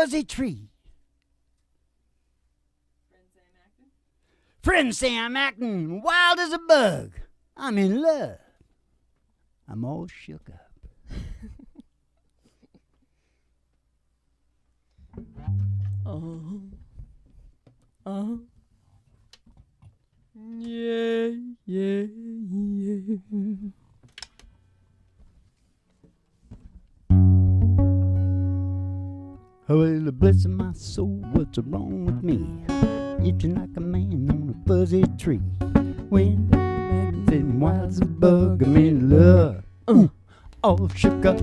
fuzzy tree. Friends say I'm acting wild as a bug. I'm in love. I'm all shook up. Yeah, yeah, yeah. Oh, well, bless my soul, what's wrong with me? Itching like a man on a fuzzy tree. When I'm sitting wild as a bug, I'm in love. All shook up.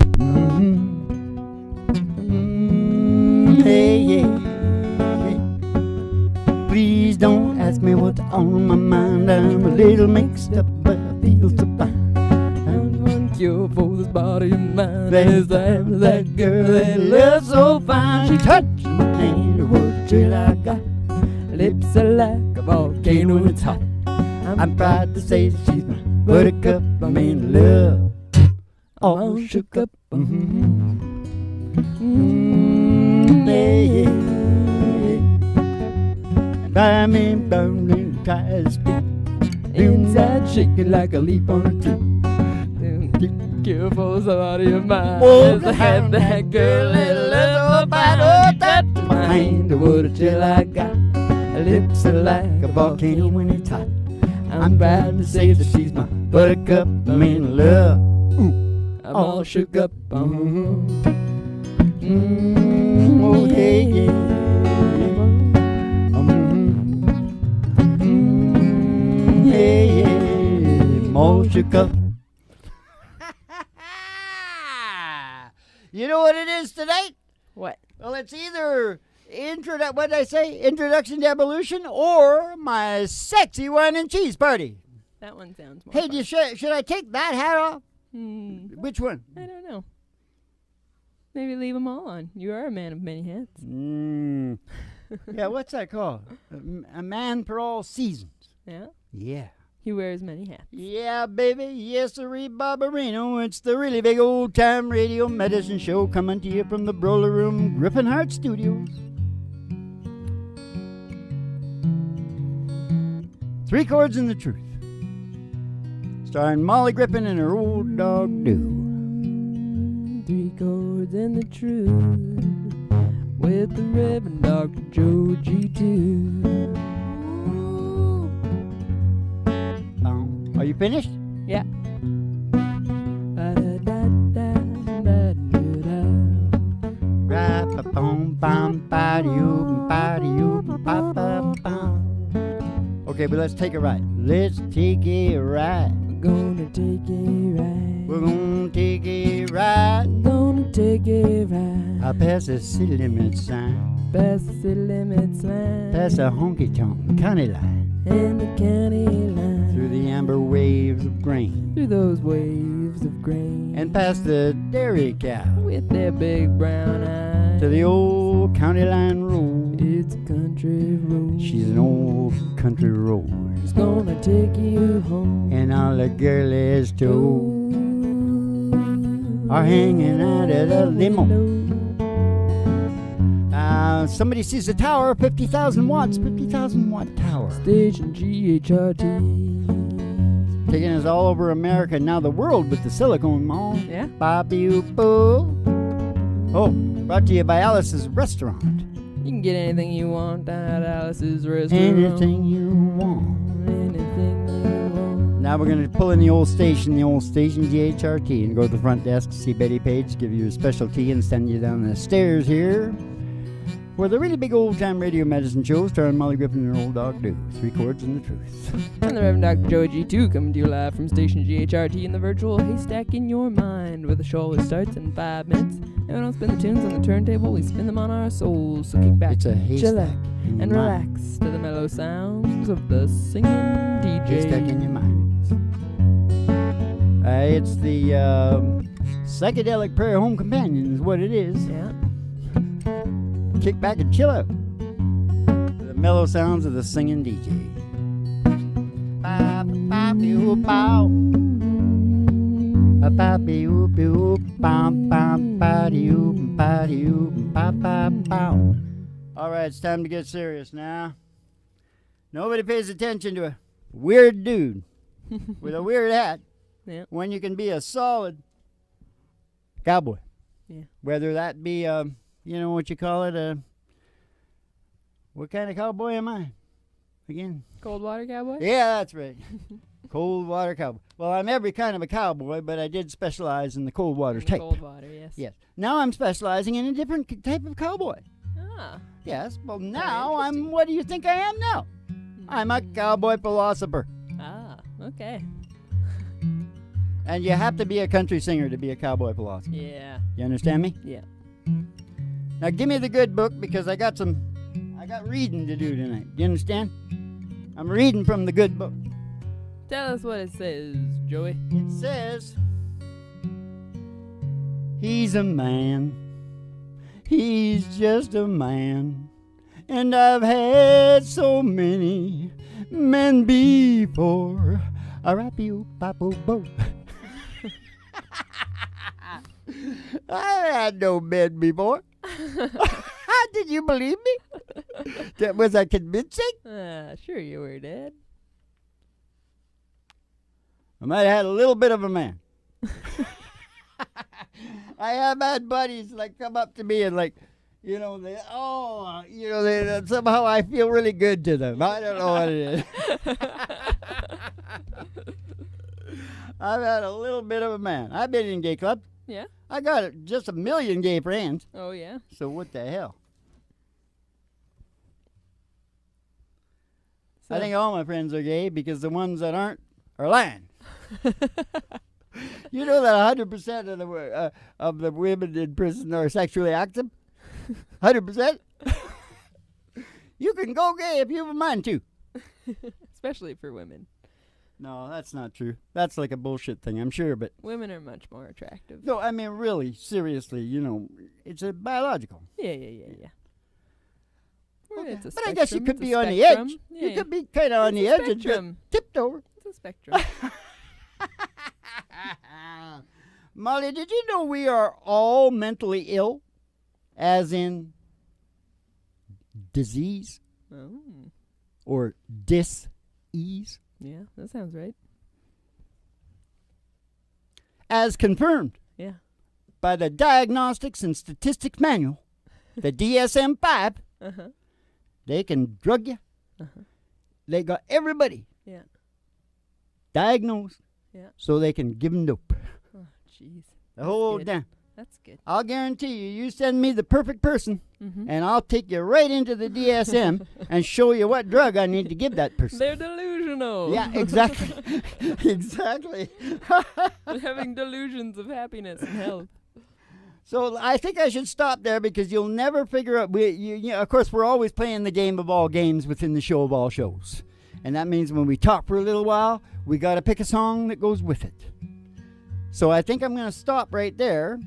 Hey, yeah. Please don't ask me what's on my mind. I'm a little mixed up, but I feel so fine. I'm one cure for this body of mine. There's that girl that looks so fine. She touched my hand, what till I got? Lips are like a volcano when it's hot. I'm proud to say that she's my buttercup. I'm in love. All shook up. Yeah. I'm in burning, try to speak. Inside shaking like a leaf on a tree. Cure for somebody of mine. Oh, I had that girl that looks so fine. Oh, touch my hand, what a chill I got. Lips are like a volcano when it's hot. I'm proud to say that she's my buttercup. I'm in love. I'm all shook up. Oh, yeah, yeah. Yeah, yeah. I'm all shook up. You know what it is tonight? What? Well, it's either what did I say? Introduction to Evolution or my sexy wine and cheese party. That one sounds more Hey, fun. should I take that hat off? Which one? I don't know. Maybe leave them all on. You are a man of many hats. Yeah, what's that called? A man for all seasons. Yeah? Yeah. He wears many hats. Yeah, baby. Yes, sirree, Barbarino. It's the really big old-time radio medicine show coming to you from the Broiler Room, Griffin Hart Studios. 3 Chords and the Truth. Starring Molly Griffin and her old dog, Doo. 3 Chords and the Truth with the Reverend Dr. Joe G2. Are you finished? Yeah. Okay, but let's take it right. Let's take it right. We're gonna take it right. We're gonna take it right. Gonna take it right. I'll pass the city limit sign. Pass the city limits line. Pass the honky-tonk county line. And the county line. Through the amber waves of grain. Through those waves of grain. And past the dairy cow. With their big brown eyes. To the old county line road. It's a country road. She's an old country road. It's gonna take you home. And all the girlies too are hanging out at a limo. Somebody sees a tower, 50,000 watts, 50,000 watt tower. Station GHRT. Taking us all over America, now the world with the Silicon Mall. Yeah. Bobby-oo-boo. Oh, brought to you by Alice's Restaurant. You can get anything you want down at Alice's Restaurant. Anything you want. Anything you want. Now we're going to pull in the old station GHRT, and go to the front desk, see Betty Page, give you a special tea, and send you down the stairs here. For the really big old-time radio medicine show starring Molly Griffin and her old dog, Doo. 3 Chords and the Truth. I'm the Reverend Dr. Joe G2 coming to you live from Station GHRT in the virtual haystack in your mind, where the show always starts in 5 minutes. And we don't spin the tunes on the turntable, we spin them on our souls. So kick back, It's a haystack chillax, in your and mind. relax to the mellow sounds of the singing DJ. Haystack in your mind. It's the psychedelic prayer home companion is what it is. Yeah. Kick back and chill out. The mellow sounds of the singing DJ. A poppy oop oop bam bam patty oop patty oop pa pa pow. All right, it's time to get serious now. Nobody pays attention to a weird dude with a weird hat Yeah. when you can be a solid cowboy. Yeah. Whether that be, you know what you call it, what kind of cowboy am I? Again? Cold water cowboy? Yeah, that's right. Cold water cowboy. Well, I'm every kind of a cowboy, but I did specialize in the cold water In the type. cold water, yes. Yes. Now I'm specializing in a different type of cowboy. Ah. Yes. Well, now I'm. What do you think I am now? I'm a cowboy philosopher. Ah, okay. And you have to be a country singer to be a cowboy philosopher. Yeah. You understand me? Yeah. Now give me the good book because I got reading to do tonight. Do you understand? I'm reading from the good book. Tell us what it says, Joey. It says, he's a man. He's just a man. And I've had so many men before. A-rap-you-pop-o-bo. I had no men before. Did you believe me? Was I convincing? Sure you were, Dad. I might have had a little bit of a man. I have had buddies like come up to me and like, you know, somehow I feel really good to them. I don't know what it is. I've had a little bit of a man. I've been in gay clubs. Yeah. I got just a million gay friends. Oh, yeah. So what the hell? So I think all my friends are gay because the ones that aren't are lying. You know that 100% of the women in prison are sexually active? 100%? You can go gay if you have a mind to. Especially for women. No, that's not true. That's like a bullshit thing, I'm sure, but... Women are much more attractive. No, I mean, really, seriously, you know, it's a biological. Yeah. Well, Okay. it's a But I guess you spectrum, could it's be a on the spectrum. edge. Yeah. You could be kind of on the It's a edge and just spectrum. tipped over. It's a spectrum. Molly, did you know we are all mentally ill? As in disease Oh. or dis-ease? Yeah, that sounds right. As confirmed Yeah. by the Diagnostics and Statistics Manual, the DSM-5, Uh-huh. they can drug you. Uh-huh. They got everybody Yeah. diagnosed Yeah. so they can give them dope. Oh, jeez. The whole good. damn. That's good. I'll guarantee you, you send me the perfect person, Mm-hmm. and I'll take you right into the DSM and show you what drug I need to give that person. They're delusional. Yeah, exactly. Exactly. They're having delusions of happiness and health. So I think I should stop there because you'll never figure out. Of course, we're always playing the game of all games within the show of all shows. And that means when we talk for a little while, we got to pick a song that goes with it. So I think I'm going to stop right there,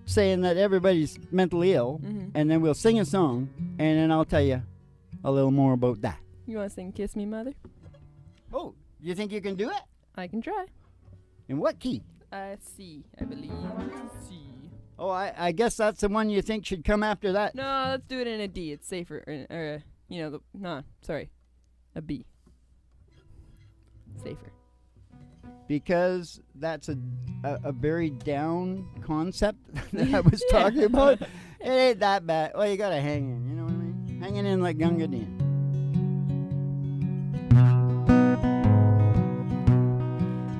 saying that everybody's mentally ill, Mm-hmm. and then we'll sing a song, and then I'll tell you a little more about that. You want to sing Kiss Me, Mother? Oh, you think you can do it? I can try. In what key? C, I believe. C. Oh, I guess that's the one you think should come after that. No, let's do it in a D. It's safer. A B. Safer. Because that's a very down concept that I was talking about. It ain't that bad. Well, you gotta hang in, you know what I mean? Hanging in like Gunga Din.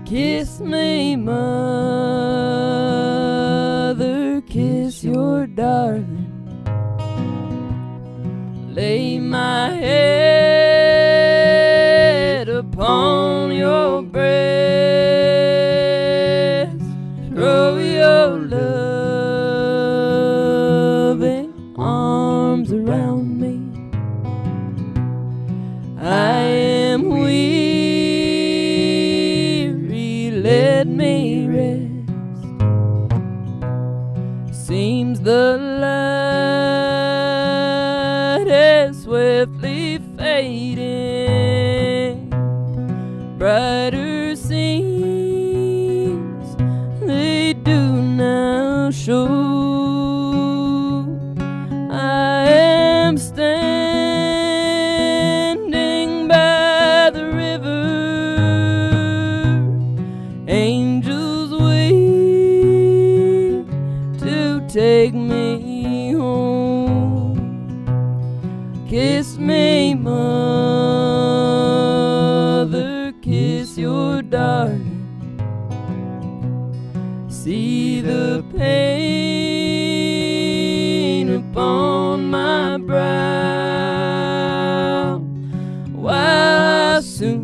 Kiss me, mother, kiss your darling. Lay my head upon your breast. Throw your loving arms around me. I am weary, let me rest. Seems the light is swiftly fading. Brighter seems I'm standing by the river, angels wait to take me home. Kiss me, mother, kiss your darling. See the pain upon my brow, while I'll soon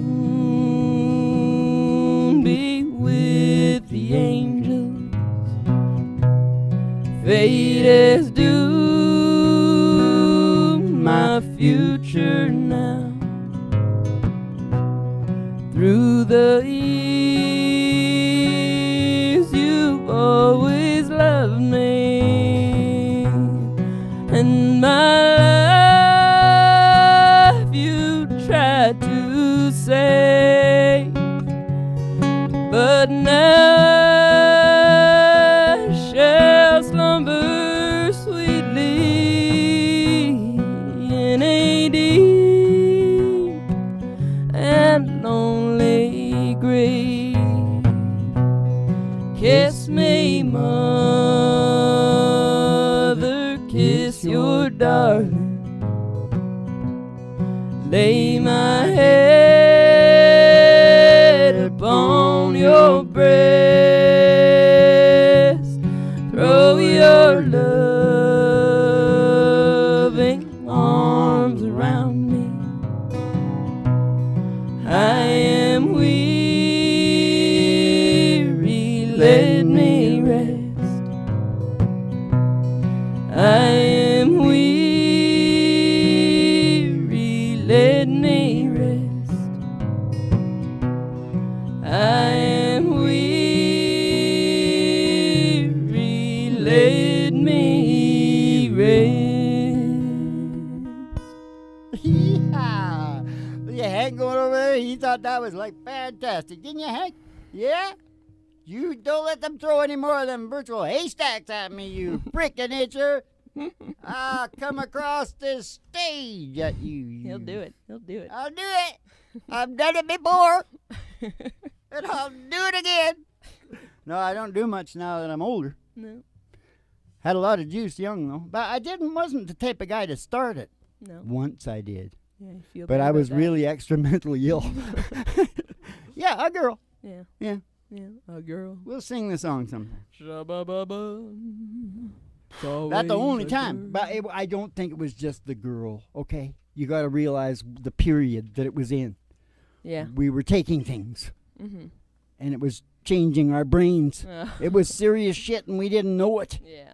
be with the angels. Fate has doomed my future now. Through the years you've always loved me, and my life you tried to save, but now I shall slumber sweetly in a deep and lonely grave. Kiss me, mother, kiss your darling. Lay my head upon your breast. Throw your loving arms around me. I am weary, let me rest. I am weary, let me rest. I am weary, let me rest. Yeah. Yeah, Hank going over there, he thought that was like fantastic. Didn't you, Hank? Yeah? You don't let them throw any more of them virtual haystacks at me, you frickin' itcher. I'll come across this stage at you. He'll do it. He'll do it. I'll do it. I've done it before. And I'll do it again. No, I don't do much now that I'm older. No. Had a lot of juice young, though. But I wasn't the type of guy to start it. No. Once I did. Yeah, I feel But bad I was about that. really extra mentally ill. Yeah, a girl. Yeah. Yeah. Yeah. A girl. We'll sing the song sometime. Sha-ba-ba-ba. That's the only time. But I don't think it was just the girl, okay? You got to realize the period that it was in. Yeah. We were taking things, Mm-hmm. and it was changing our brains. Oh. It was serious shit, and we didn't know it. Yeah.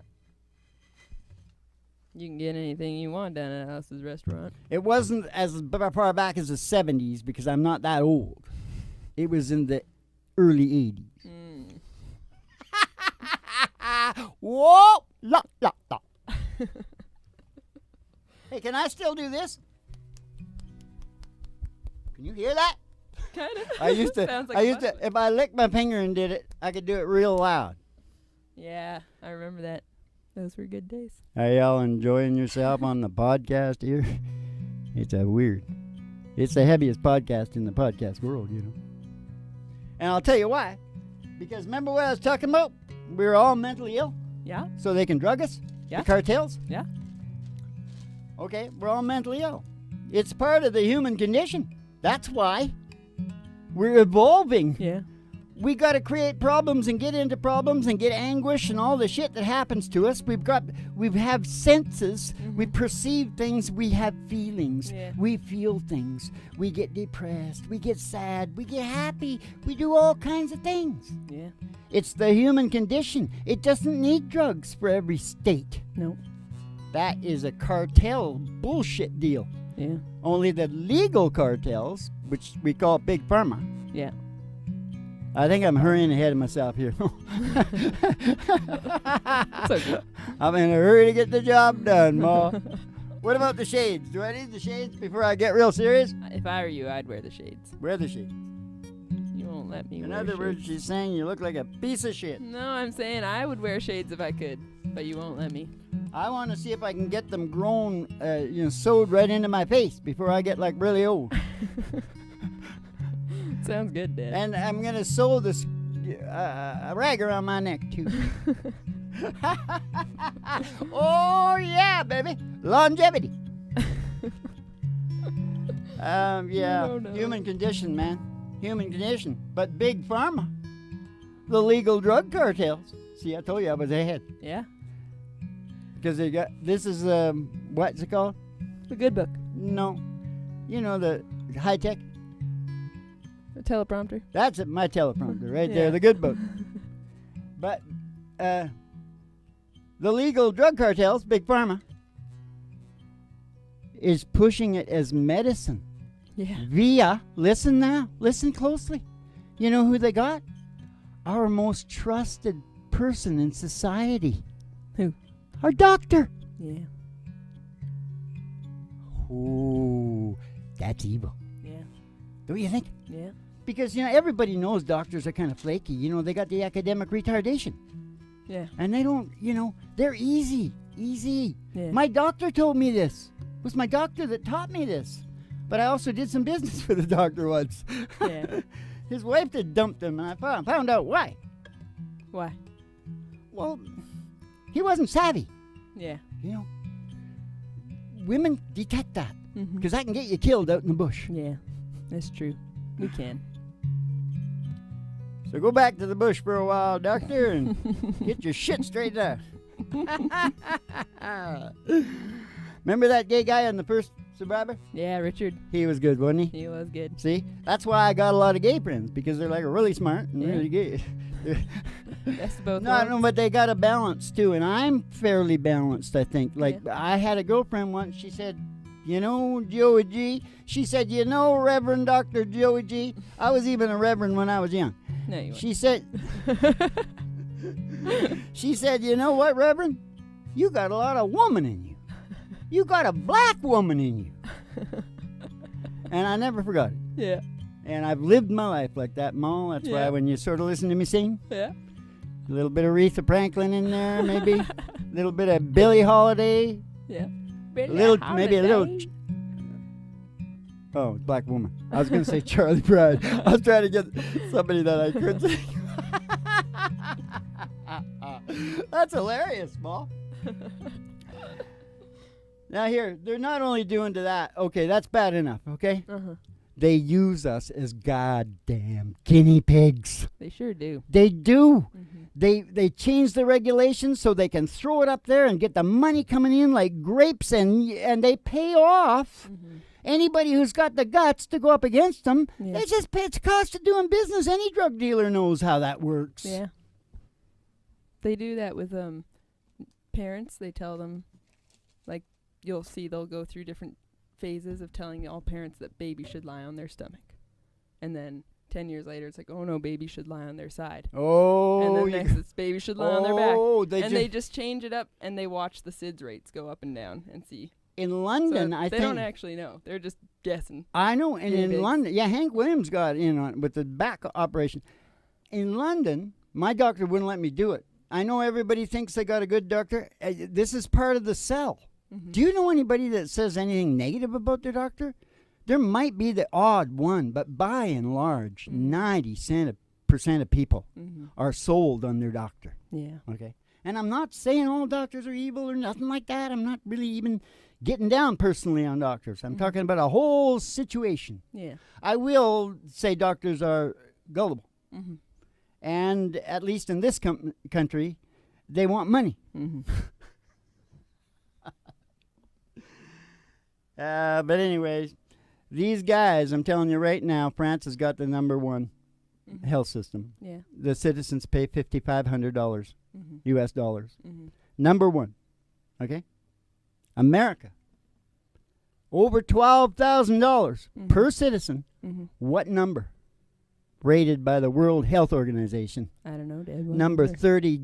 You can get anything you want down at House's restaurant. It wasn't as far back as the 70s, because I'm not that old. It was in the early 80s. Mm. Whoa! La, la, la. Hey, can I still do this? Can you hear that? Kind of. I used to, Sounds like fun. if I licked my finger and did it, I could do it real loud. Yeah, I remember that. Those were good days. Are y'all enjoying yourself on the podcast here? It's weird. It's the heaviest podcast in the podcast world, you know. And I'll tell you why. Because remember what I was talking about? We were all mentally ill, Yeah? so they can drug us? Yeah. The cartels? Yeah. Okay, we're all mentally ill. It's part of the human condition. That's why. We're evolving. Yeah. We got to create problems and get into problems and get anguish and all the shit that happens to us. We have senses. Mm-hmm. We perceive things. We have feelings. Yeah. We feel things. We get depressed. We get sad. We get happy. We do all kinds of things. Yeah. It's the human condition. It doesn't need drugs for every state. No. That is a cartel bullshit deal. Yeah. Only the legal cartels, which we call Big Pharma. Yeah. I think I'm hurrying ahead of myself here. It's okay. I'm in a hurry to get the job done, Ma. What about the shades? Do I need the shades before I get real serious? If I were you, I'd wear the shades. Wear the shades. You won't let me In wear other words, shades. she's saying you look like a piece of shit. No, I'm saying I would wear shades if I could, but you won't let me. I want to see if I can get them grown, sewed right into my face before I get like really old. Sounds good, Dad. And I'm gonna sew this a rag around my neck too. Oh yeah, baby, longevity. Yeah, No, no. human condition, man, human condition. But big pharma, the legal drug cartels. See, I told you I was ahead Yeah, because they got this is what's it called? the good book. No, you know the high tech. A teleprompter. That's it, my teleprompter right Yeah. there, the good book. But the legal drug cartels, big pharma, is pushing it as medicine Yeah. via, listen now, listen closely. You know who they got? Our most trusted person in society. Who? Our doctor. Yeah. Ooh, that's evil. Yeah. Don't you think? Yeah. Because, everybody knows doctors are kind of flaky. They got the academic retardation. Yeah. And they don't, they're easy. Yeah. My doctor told me this. It was my doctor that taught me this. But I also did some business for the doctor once. Yeah. His wife had dumped him, and I found out why. Why? Well, he wasn't savvy. Yeah. Women detect that. Mm-hmm. Because I can get you killed out in the bush. Yeah. That's true. We can. So go back to the bush for a while, doctor, and get your shit straightened out. Remember that gay guy on the first Survivor? Yeah, Richard. He was good, wasn't he? He was good. See? That's why I got a lot of gay friends, because they're like really smart and Yeah. really gay. Best of both No, worlds. no, but they got a balance too, and I'm fairly balanced, I think. Like, I had a girlfriend once, she said, Joey G. She said, Reverend Dr. Joey G. I was even a reverend when I was young. No, you She said, you know what, Reverend? You got a lot of woman in you. You got a black woman in you. And I never forgot it. Yeah. And I've lived my life like that, Ma. That's why Yeah. when you sort of listen to me sing, Yeah. a little bit of Aretha Franklin in there, maybe. A little bit of Billie Holiday. Yeah. Maybe a little. Oh, black woman. I was going to say Charlie Pride. I was trying to get somebody that I could sing. That's hilarious, Ma. Now here, they're not only doing to that. Okay, that's bad enough, okay? Uh-huh. They use us as goddamn guinea pigs. They sure do. They do. Mm-hmm. They change the regulations so they can throw it up there and get the money coming in like grapes, and they pay off Mm-hmm. anybody who's got the guts to go up against them. Yeah. It's cost of doing business. Any drug dealer knows how that works. Yeah. They do that with parents. They tell them, like, you'll see they'll go through different phases of telling all parents that baby should lie on their stomach. And then 10 years later, it's like, oh no, baby should lie on their side. Oh, And then next, it's baby should lie on their back. Oh, They just change it up, and they watch the SIDS rates go up and down and see. in London, So I they think. don't actually know. They're just guessing. I know, and Guinea in pigs. London, Hank Williams got in on it with the back operation. In London, my doctor wouldn't let me do it. I know everybody thinks they got a good doctor. This is part of the sell. Mm-hmm. Do you know anybody that says anything negative about their doctor? There might be the odd one, but by and large, 90% of people Mm-hmm. are sold on their doctor. Yeah. Okay? And I'm not saying all doctors are evil or nothing like that. I'm not really even getting down personally on doctors. I'm talking about a whole situation. Yeah. I will say doctors are gullible. Mm-hmm. And at least in this country, they want money. Mm-hmm. But anyways, these guys, I'm telling you right now, France has got the number one health system. Yeah. The citizens pay $5,500 Mm-hmm. US dollars. Mm-hmm. Number one. Okay? America. Over $12,000 per citizen. Mm-hmm. What number? Rated by the World Health Organization. I don't know, Dad. What Number 30,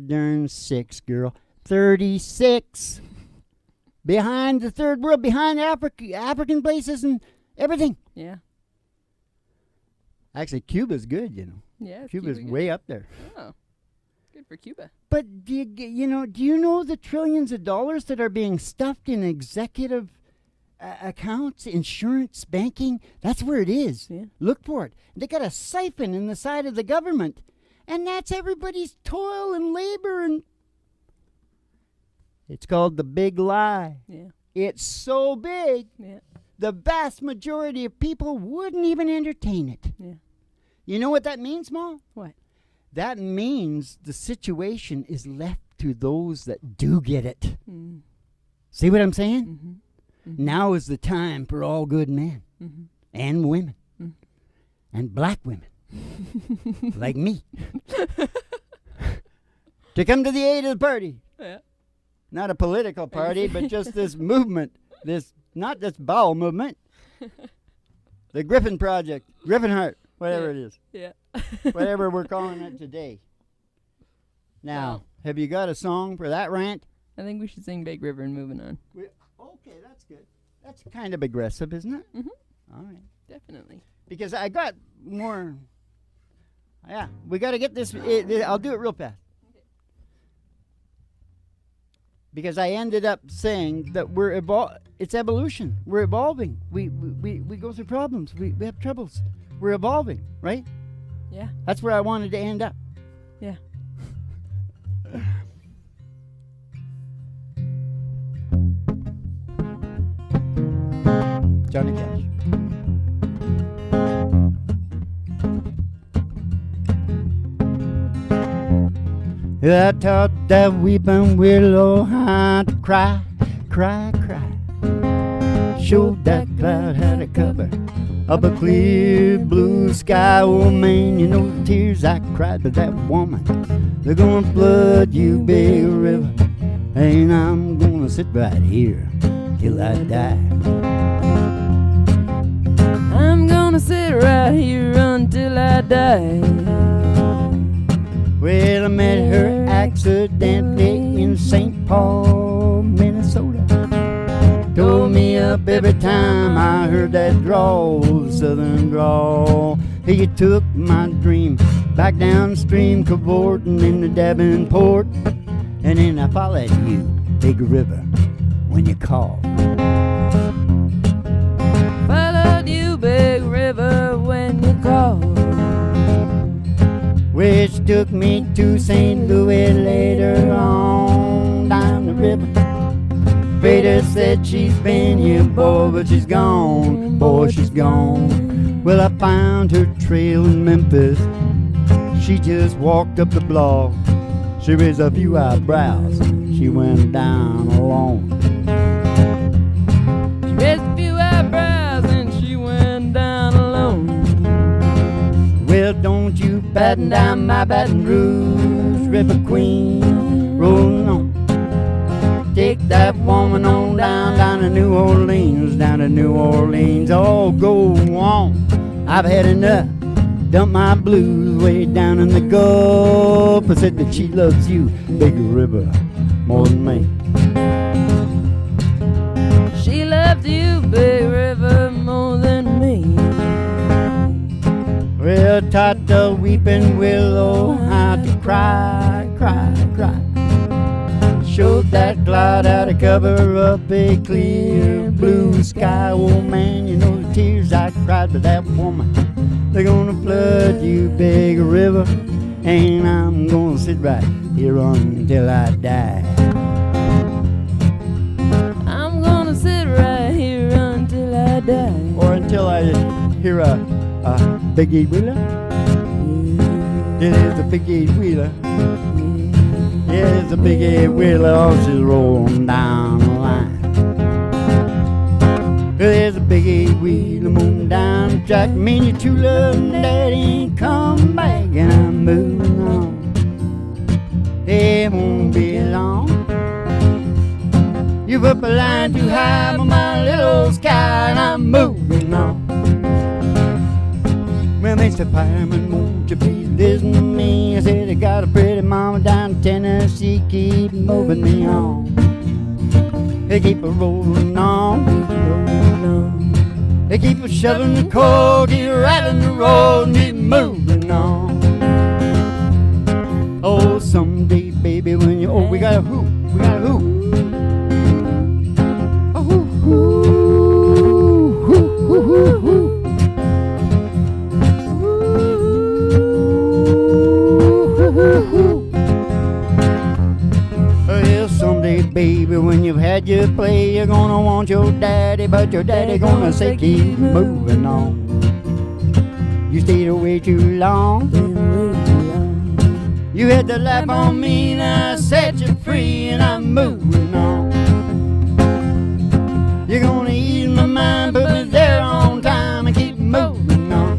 darn 6, girl. 36. Behind the third world, behind African places and everything. Yeah. Actually, Cuba's good, you know. Yeah, is Cuba's Cuba way good? up there. Oh, good for Cuba. But do you know the trillions of dollars that are being stuffed in executive accounts, insurance, banking? That's where it is. Yeah. Look for it. They got a siphon in the side of the government, and that's everybody's toil and labor, and it's called the big lie. Yeah. It's so big, Yeah. the vast majority of people wouldn't even entertain it. Yeah. You know what that means, Ma? What? That means the situation is left to those that do get it. Mm. See what I'm saying? Mm-hmm. Mm-hmm. Now is the time for all good men Mm-hmm. and women Mm. and black women like me to come to the aid of the party. Yeah. Not a political party, but just this movement. Not this bowel movement. The Griffin Project, Griffin Heart, whatever it is. Yeah. Whatever we're calling it today. Now, Wow. have you got a song for that rant? I think we should sing Big River and moving on. Okay, that's good. That's kind of aggressive, isn't it? Mm-hmm. All right. Definitely. Because I got more. Yeah, we got to get this. I'll do it real fast. Because I ended up saying that it's evolution. We're evolving. We go through problems. We have troubles. We're evolving, right? Yeah. That's where I wanted to end up. Yeah. Johnny Cash. I taught that weeping willow how to cry, cry, cry. Showed that cloud how to cover up a clear blue sky. Oh man, you know the tears I cried for that woman. They're gonna flood you, big river, and I'm gonna sit right here till I die. I'm gonna sit right here until I die. Well, I met her accidentally in St. Paul, Minnesota. Tore me up every time I heard that drawl, southern drawl. He took my dream back downstream, cavorting in the Davenport. And then I followed you, big river, when you called. Followed you, big river, when you called. Which took me to St. Louis later on down the river. Vader said she's been here, boy, but she's gone, boy, she's gone. Well, I found her trail in Memphis. She just walked up the block. She raised a few eyebrows. She went down alone. She raised a few eyebrows and she went down alone. Well, don't you batten down my Baton Rouge, River Queen, rolling on. Take that woman on down to New Orleans, down to New Orleans. Oh, go on, I've had enough. Dump my blues way down in the Gulf. I said that she loves you, big river, more than me. She loves you, big river, more than me. Well, taught the weeping willow how to cry, cry, cry. Showed that cloud how to cover up a clear blue sky. Oh man, you know the tears I cried for that woman. They're gonna flood you, big river, and I'm gonna sit right here until I die. I'm gonna sit right here until I die. Or until I hear a big eight wheeler. It is a big eight wheeler. Yeah, it's a big eight wheeler. Oh, she's rolling down the line. There's a big eight wheeler moving down the track. Me and your true love and daddy ain't come back, and I'm moving on. It won't be long. You've up a line too high for my little sky, and I'm moving on. Well, Mr. Fireman, won't you please listen to me? I said I got a pretty mama down in Tennessee, keep moving me on. They keep a rolling on, rolling on. They They keep shoving the coal, keep riding the road, and keep moving on. Oh, someday, baby, when you... Oh, we got a hoop. We got a hoop. A hoop, hoop, hoop, hoop, hoop, hoop. Well, someday, baby, when you've had your play, you're gonna want your daddy, but your daddy gonna say keep moving on. You stayed away too long. You had to laugh on me, and I set you free, and I'm moving on. You're gonna ease my mind, put me there on time, and keep moving on.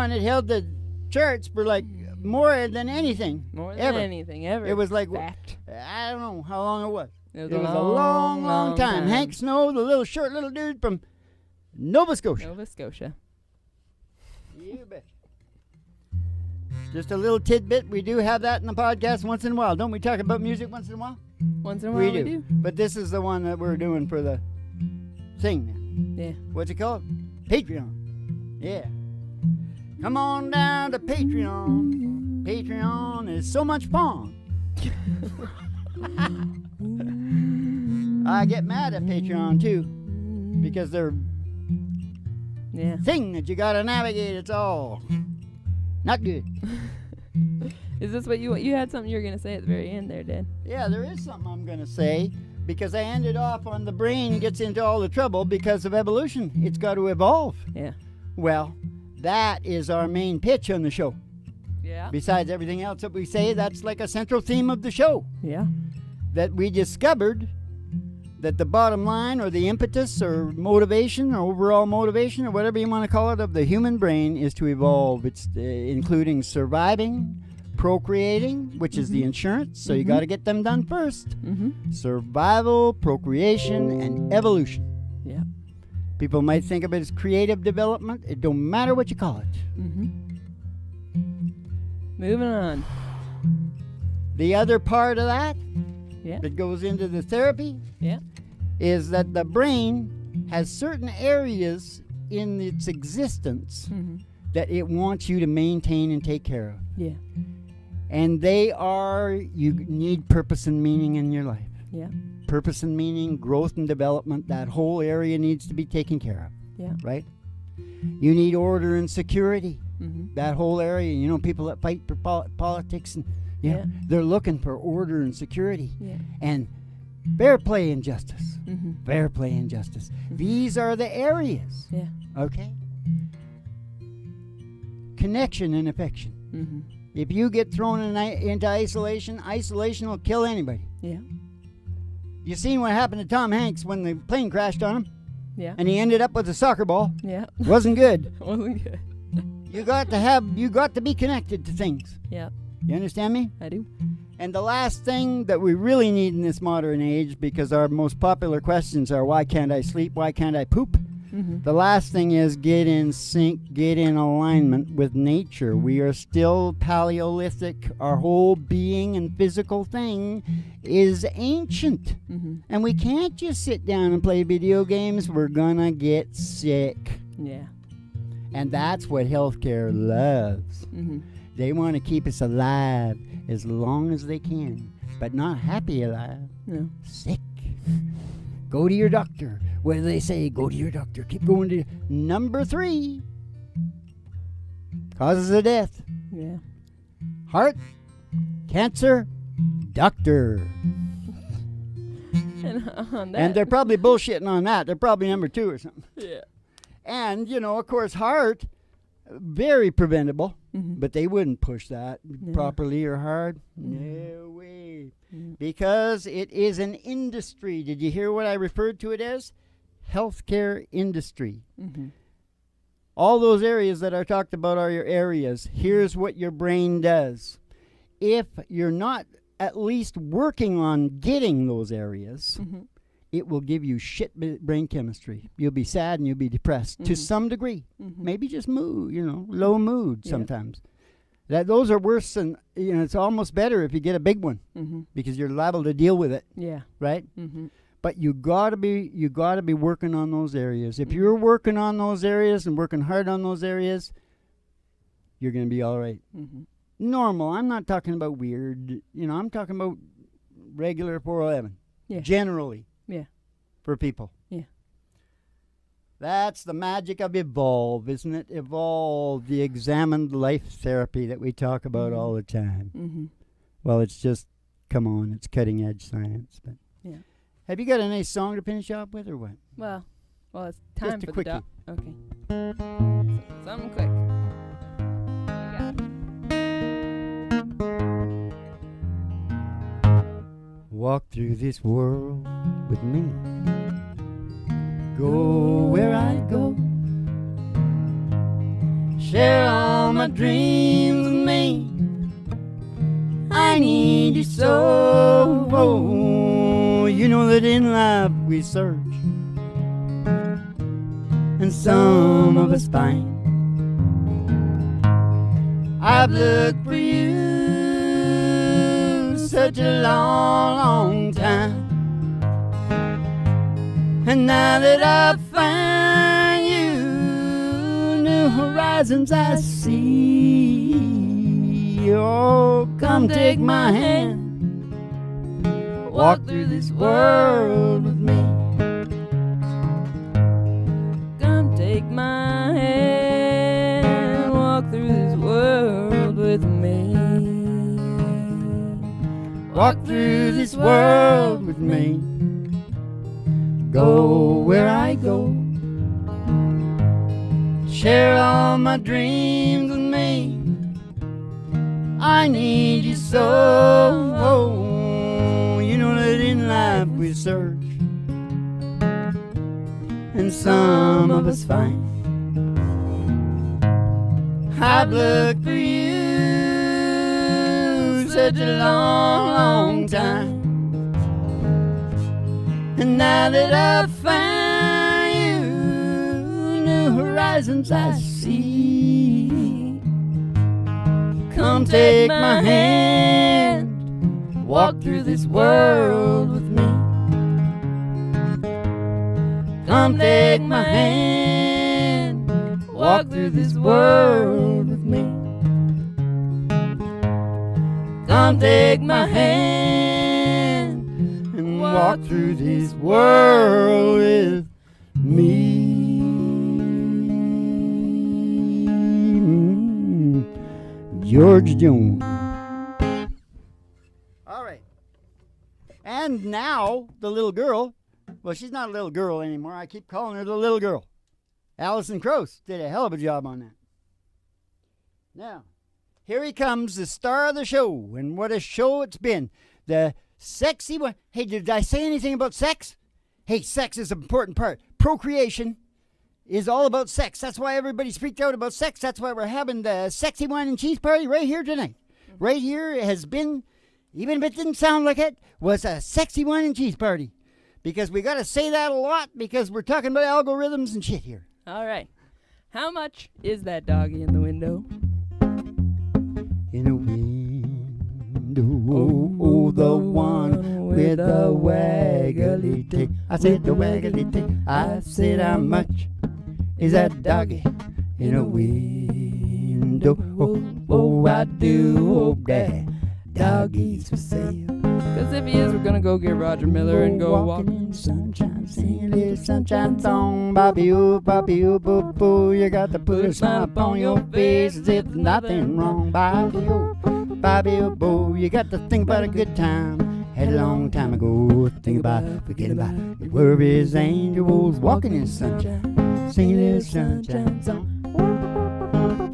It held the charts for like more than anything. More than ever. Anything ever. It was like, fact. I don't know how long it was. It was a long time. Hank Snow, the little short little dude from Nova Scotia. Nova Scotia. You bet. Just a little tidbit. We do have that in the podcast once in a while. Don't we talk about music once in a while? Once in a while we do. But this is the one that we're doing for the thing. Yeah. What's it called? Patreon. Yeah. Come on down to Patreon. Patreon is so much fun. I get mad at Patreon too, because they're thing that you gotta navigate. It's all not good. Is this what you had something you were gonna say at the very end there, Dad? Yeah, there is something I'm gonna say, because I ended off on the brain gets into all the trouble because of evolution. It's got to evolve. Yeah. Well, that is our main pitch on the show. Yeah. Besides everything else that we say, that's like a central theme of the show. Yeah. That we discovered that the bottom line, or the impetus, or motivation, or overall motivation, or whatever you want to call it, of the human brain is to evolve. It's including surviving, procreating, which is the insurance, so you got to get them done first. Survival, procreation, and evolution. Yeah. People might think of it as creative development. It don't matter what you call it. Moving on. The other part of that Yeah. that goes into the therapy Yeah. is that the brain has certain areas in its existence that it wants you to maintain and take care of. Yeah. And they are, you need purpose and meaning in your life. Yeah. Purpose and meaning, growth and development, that whole area needs to be taken care of. Yeah. Right? You need order and security. That whole area, you know, people that fight for politics, and they're looking for order and security. Yeah. And fair play and justice. Fair play and justice. These are the areas. Yeah. Okay? Connection and affection. If you get thrown into isolation, isolation will kill anybody. Yeah. You seen what happened to Tom Hanks when the plane crashed on him? Yeah. And he ended up with a soccer ball. Yeah. Wasn't good. Wasn't good. You got to be connected to things. Yeah. You understand me? I do. And the last thing that we really need in this modern age, because our most popular questions are, why can't I sleep? Why can't I poop? The last thing is get in sync, get in alignment with nature. We are still Paleolithic. Our whole being and physical thing is ancient. And we can't just sit down and play video games. We're gonna get sick. Yeah. And that's what healthcare loves. They want to keep us alive as long as they can, but not happy alive. No. Sick. Go to your doctor. What do they say? Go to your doctor. Keep going to number 3. Causes of death. Yeah. Heart, cancer, doctor. And on that. And they're probably bullshitting on that. They're probably number 2 or something. Yeah. And, you know, of course, heart, very preventable, but they wouldn't push that properly or hard. No way. Because it is an industry. Did you hear what I referred to it as? Healthcare industry. All those areas that are talked about are your areas. Here's what your brain does. If you're not at least working on getting those areas, it will give you shit brain chemistry. You'll be sad and you'll be depressed to some degree. Maybe just mood, low mood sometimes. Those are worse than, it's almost better if you get a big one because you're liable to deal with it. Yeah. Right? But you gotta be working on those areas. If you're working on those areas and working hard on those areas, you're gonna be all right. Normal. I'm not talking about weird. I'm talking about regular 411. Yeah. Generally. Yeah. For people. Yeah. That's the magic of Evolve, isn't it? Evolve, the examined life therapy that we talk about all the time. Well, it's just, come on, it's cutting edge science. But yeah. Have you got a nice song to finish up with, or what? Well, it's time just a for quickie. the Okay. Something quick. You got it. Walk through this world with me. Go where I go. Share all my dreams with me. I need you so. You know that in life we search, and some of us find. I've looked for you such a long, long time. And now that I've found you, new horizons I see. Oh, come take my hand, walk through this world with me. Come take my hand, walk through this world with me. Walk through this world with me. Go where I go. Share all my dreams with me. I need you so. You know that in life we search, and some of us find. I've looked for you such a long, long time. And now that I've found you, new horizons I see. Come take my hand, walk through this world with me. Come take my hand, walk through this world with me. Come take my hand and walk through this world with me. George Jones. All right. And now the little girl, well, she's not a little girl anymore. I keep calling her the little girl. Alison Krauss did a hell of a job on that. Now, here he comes, the star of the show, and what a show it's been. The sexy one. Hey, did I say anything about sex? Hey, sex is an important part. Procreation is all about sex. That's why everybody's freaked out about sex. That's why we're having the sexy wine and cheese party right here tonight. Right here has been, even if it didn't sound like it, was a sexy wine and cheese party. Because we got to say that a lot because we're talking about algorithms and shit here. All right. How much is that doggy in the window? In a window, oh, the one with the waggly tail. I said the waggly tail. I said how much is that doggy in a window? Oh, I do hope that doggy's for sale. Because if he is, we're going to go get Roger Miller and go walking in the sunshine, sing a little sunshine song. Bobby, boo, boo, boo. You got to put a smile upon your face as if there's nothing wrong. Bobby, boo, you got to think about a good time. Had a long time ago, think about forgetting about your worries, angels walking in the sunshine, sing a little sunshine song.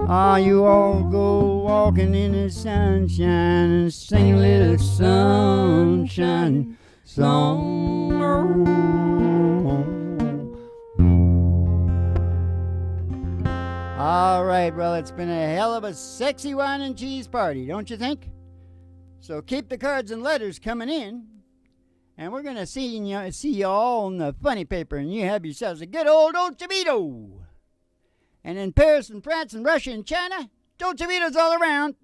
Ah, you all go walking in the sunshine and sing a little sunshine song. All right, well, it's been a hell of a sexy wine and cheese party, don't you think? So keep the cards and letters coming in. And we're going to see you all on the funny paper. And you have yourselves a good old Dolce Vito. And in Paris and France and Russia and China, Dolce Vito's all around.